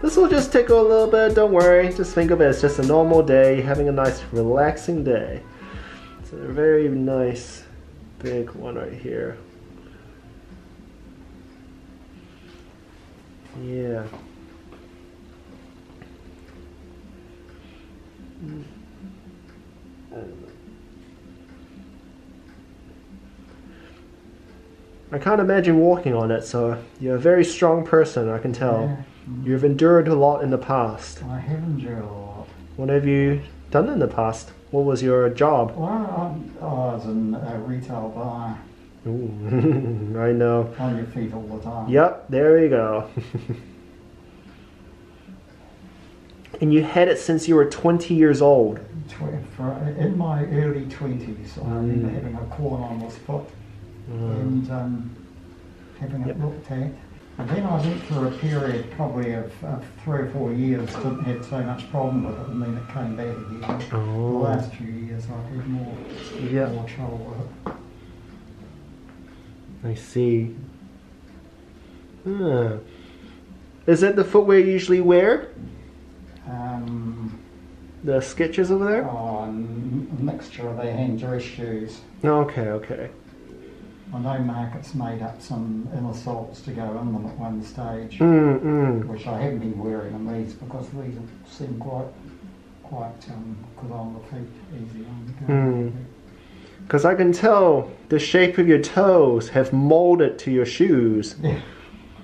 This will just take a little bit, don't worry. Just think of it as just a normal day, having a nice relaxing day. It's a very nice big one right here. Yeah. I can't imagine walking on it, so you're a very strong person, I can tell. Yeah. You've endured a lot in the past. I have endured a lot. What have you done in the past? What was your job? Well, I was in a retail bar. Ooh, I know. On your feet all the time. Yep, there we go. And you had it since you were 20 years old. In my early 20s, I remember having a corn on my foot and having it looked at. And then I went through a period probably of 3 or 4 years, didn't have so much problem with it, and then it came back again. Oh. The last few years I've had more trouble with it. I see. Is that the footwear you usually wear? The Skechers over there? Oh, a mixture of their hand dress shoes. Okay, okay. I know Market's made up some inner soles to go in them at one stage, which I haven't been wearing in these because these seem quite good on the feet, easy on the feet. Because I can tell the shape of your toes have molded to your shoes. Yeah,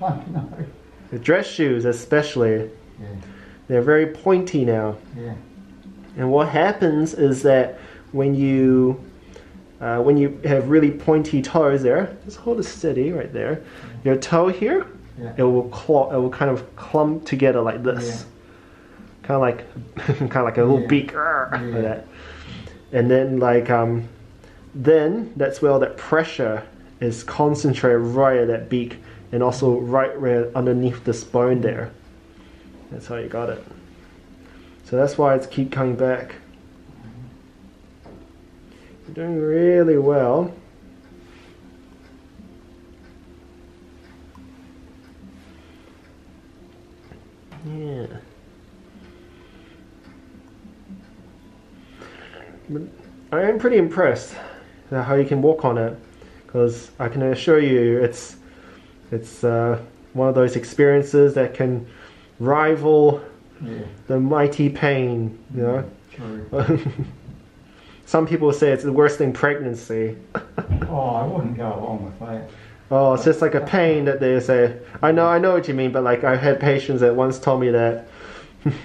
I know. The dress shoes especially. Yeah. They're very pointy now. Yeah. And what happens is that when you have really pointy toes there, just hold it steady right there. Your toe here, it will kind of clump together like this. Kind of like a little beak like that. And then then that's where all that pressure is concentrated right at that beak and also right underneath this bone there. That's how you got it. So that's why it's keep coming back. You're doing really well. Yeah. But I am pretty impressed at how you can walk on it, because I can assure you it's one of those experiences that can rival the mighty pain, you know. True. Some people say it's worse than pregnancy. Oh, I wouldn't go along with that. Oh, it's just like a pain that they say. I know what you mean, but like I've had patients that once told me that. Let's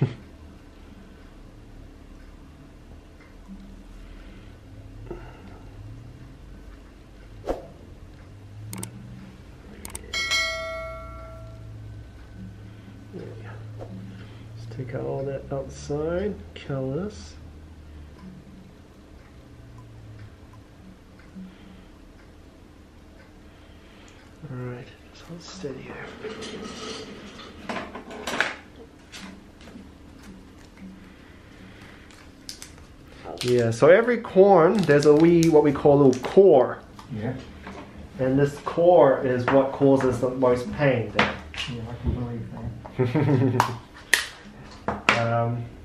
take out all that outside, kill this. Alright, just hold steady there. Yeah, so every corn, there's what we call a little core. Yeah. And this core is what causes the most pain there. Yeah, I can believe that.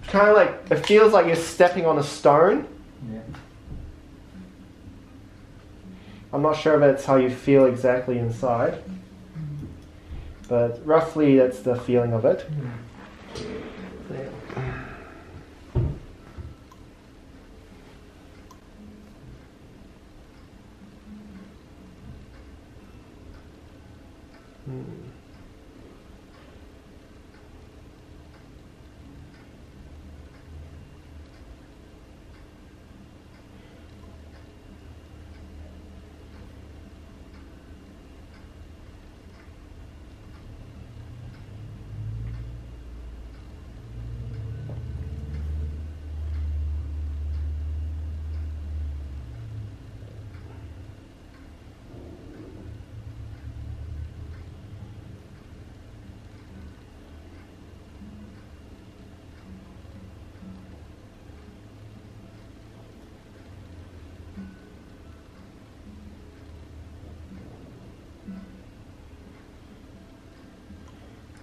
Kind of like, it feels like you're stepping on a stone. Yeah. I'm not sure if that's how you feel exactly inside, but roughly that's the feeling of it.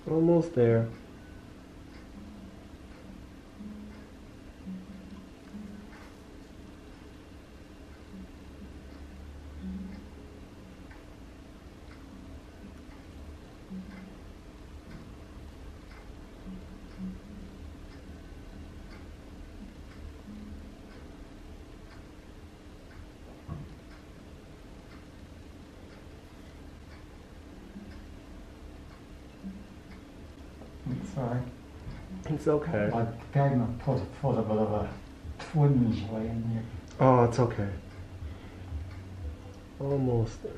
Almost there. sorry. It's okay. I gave him a put a bit of a twinge in there. Oh, it's okay. Almost there.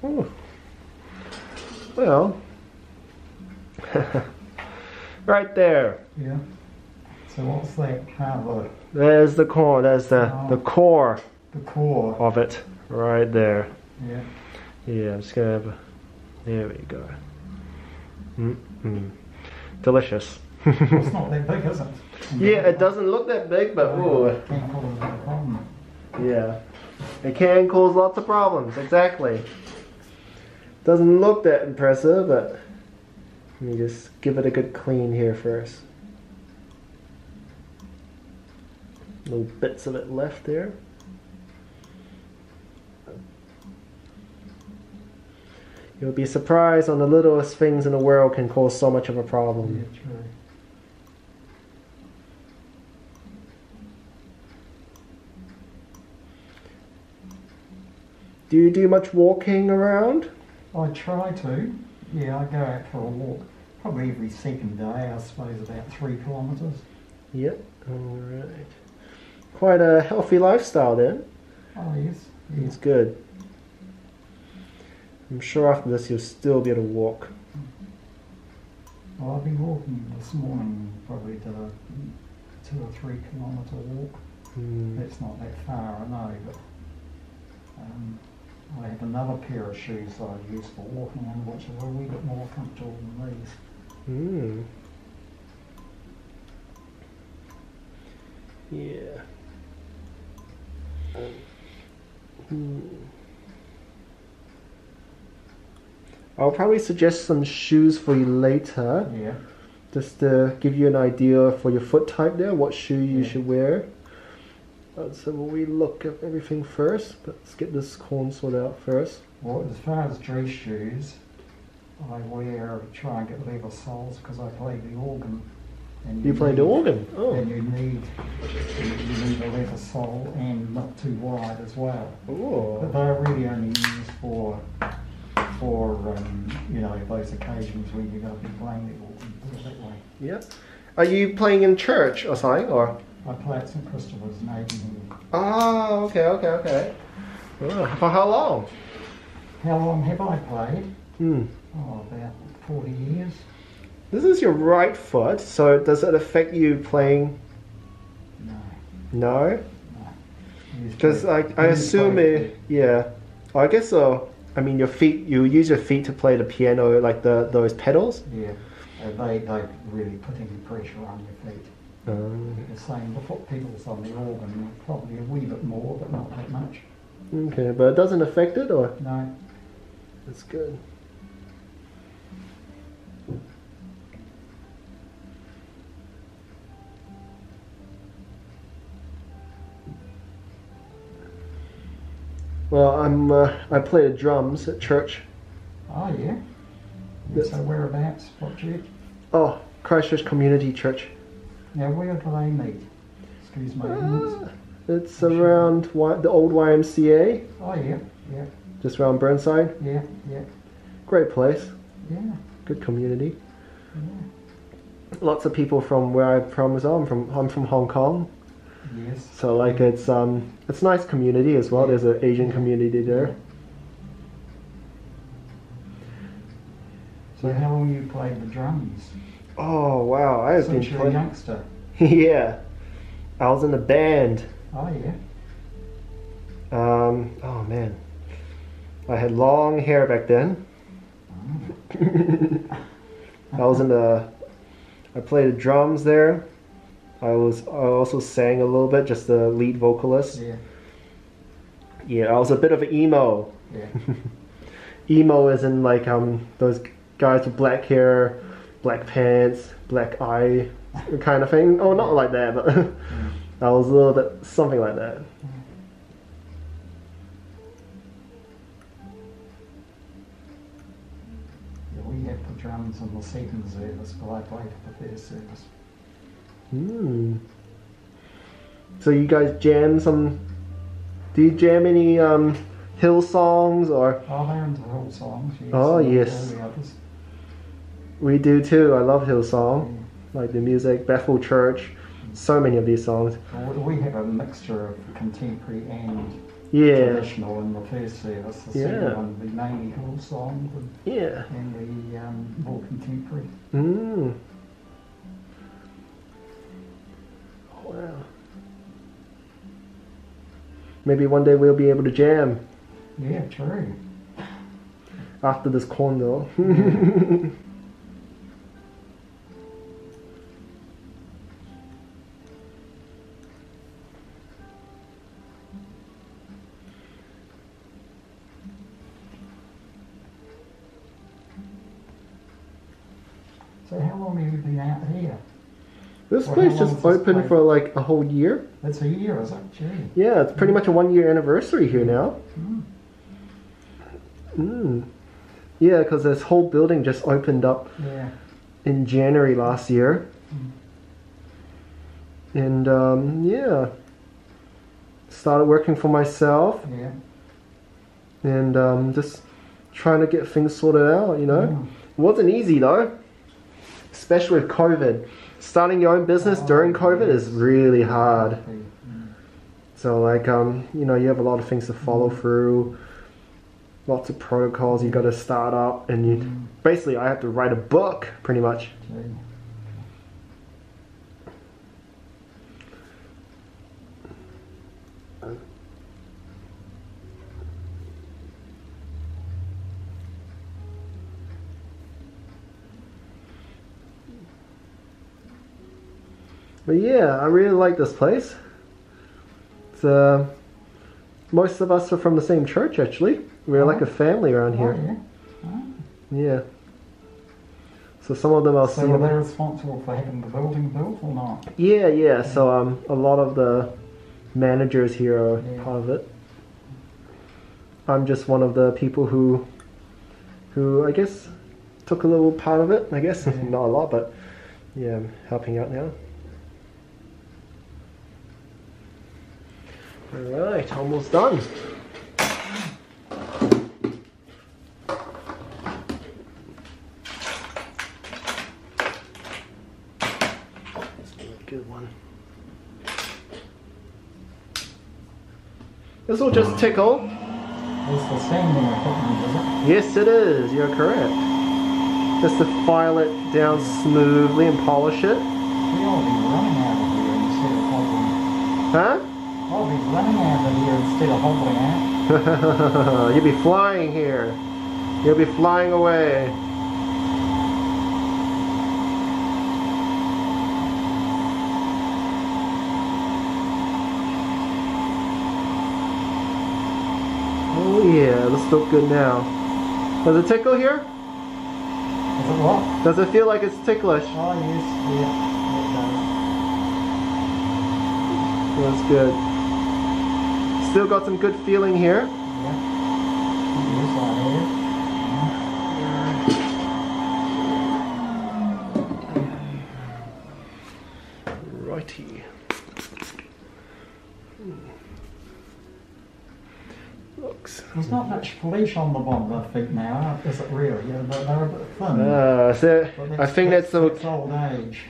Ooh. Well, right there. Yeah. So what's that? How There's the core. There's the core the core? of it, right there. Yeah. Yeah, I'm just gonna have there we go. Delicious. It's not that big, is it? Yeah, it doesn't look that big, but ooh. Can't call it a problem. Yeah, it can cause lots of problems. Exactly. Doesn't look that impressive, but let me just give it a good clean here first. Little bits of it left there. You'll be surprised on the littlest things in the world can cause so much of a problem. Yeah, true. Do you do much walking around? I try to. Yeah, I go out for a walk probably every second day, I suppose about 3 kilometres. Yep, alright. Quite a healthy lifestyle then. Oh yes. Yeah. It's good. I'm sure after this you'll still be able to walk. Well, I've been walking this morning, probably did a 2 or 3 kilometre walk. That's not that far, I know, but I have another pair of shoes that I use for walking in, which are a wee bit more comfortable than these. Yeah. I'll probably suggest some shoes for you later. Yeah. Just to give you an idea for your foot type there, what shoe you should wear. So we look at everything first, but let's get this corn sorted out first. Well, as far as dress shoes, I try and get leather soles because I play the organ. And you play the organ? Oh. And you need a leather sole and not too wide as well. Oh. But they're really only used for you know, those occasions when you're going to be playing the organ, put it that way. Yeah. Are you playing in church or something, or? I play at St Christopher's in Aidenhead. Oh, okay. Oh, for how long? How long have I played? Oh, about 40 years. This is your right foot, so does it affect you playing? No. No? Because I assume yeah. Well, I guess so. I mean, your feet, you use your feet to play the piano, like those pedals? Yeah. They really put any pressure on your feet. The same, the foot pedals on the organ, probably a wee bit more, but not that much. Okay, but it doesn't affect it, or? No. That's good. Well, I play the drums at church. Oh yeah. Yes. So whereabouts? What church? Oh, Christchurch Community Church. Now where do they meet? Excuse my ignorance. It's around the old YMCA. Oh yeah, yeah. Just around Burnside. Yeah, yeah. Great place. Yeah. Good community. Yeah. Lots of people from where I'm from as well. I'm from Hong Kong. Yes. So like it's a nice community as well. There's an Asian community there. So how long you played the drums? Oh wow, I have been Since you're a playing. youngster. Yeah, I was in a band. Oh yeah. Oh man, I had long hair back then. I was in the. I played the drums there. I also sang a little bit, just the lead vocalist. Yeah. Yeah, I was a bit of an emo. Yeah. Emo as in like those guys with black hair, black pants, black eye kind of thing. Oh, not like that, but I was a little bit something like that. Yeah, we had the drums on the second service, but I played at the first service. Hmm. So you guys jam some? Do you jam any hill songs or? Oh, they're into Hill songs. Yes, Oh, and yes. all the others. We do too. I love Hillsong, like the music, Bethel Church, so many of these songs. Well, we have a mixture of contemporary and Yeah, traditional in the first service. The Yeah. second one, the mainly Hill songs yeah. and the more contemporary. Mm. Wow. Maybe one day we'll be able to jam Yeah, true. after this corn though. So how long have you been out here? This Well, place how long just has this opened place- for like a whole year. That's a year, is it? Gee. Yeah, it's pretty much a 1 year anniversary here now. Mm. Mm. Yeah, because this whole building just opened up Yeah. in January last year. And yeah, started working for myself Yeah. and just trying to get things sorted out, you know. Mm. It wasn't easy though, especially with COVID. Starting your own business during COVID is really hard. Mm. So like you know, you have a lot of things to follow through, lots of protocols you got to start up, and you basically I have to write a book pretty much. Gee. But yeah, I really like this place. It's, most of us are from the same church actually. We're like a family around Oh, here. yeah. Oh. Yeah. So some of them I'll see. So were they responsible for having the building built or not? Yeah, yeah. So a lot of the managers here are Yeah. part of it. I'm just one of the people who I guess took a little part of it. I guess Yeah. not a lot, but yeah, I'm helping out now. All right, almost done. Let's do a good one. This will just tickle. It's the sanding equipment, is it? Yes, it is. You're correct. Just to file it down smoothly and polish it. We ought to be running out of here instead of hobbling. Huh? I'll be running out of here instead of hobbling out. You'll be flying here. You'll be flying away. Oh yeah, this looks good now. Does it tickle here? Is it what? Does it feel like it's ticklish? Oh yes, yeah, That's good. Still got some good feeling here. it does. Yeah. Yes, I have. Righty. Looks. There's not much flesh on the bottom of the feet now, is it really? Yeah, they're a bit thin. So But I think that's that's old age.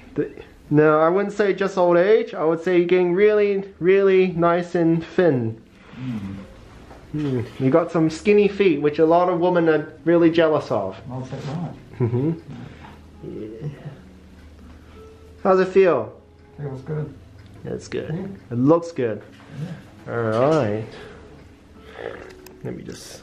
no, I wouldn't say just old age. I would say you're getting really, really nice and thin. You got some skinny feet, which a lot of women are really jealous of. Oh, is that right? Yeah. How's it feel? Feels good. That's good. Yeah. It looks good. Yeah. All right. Let me just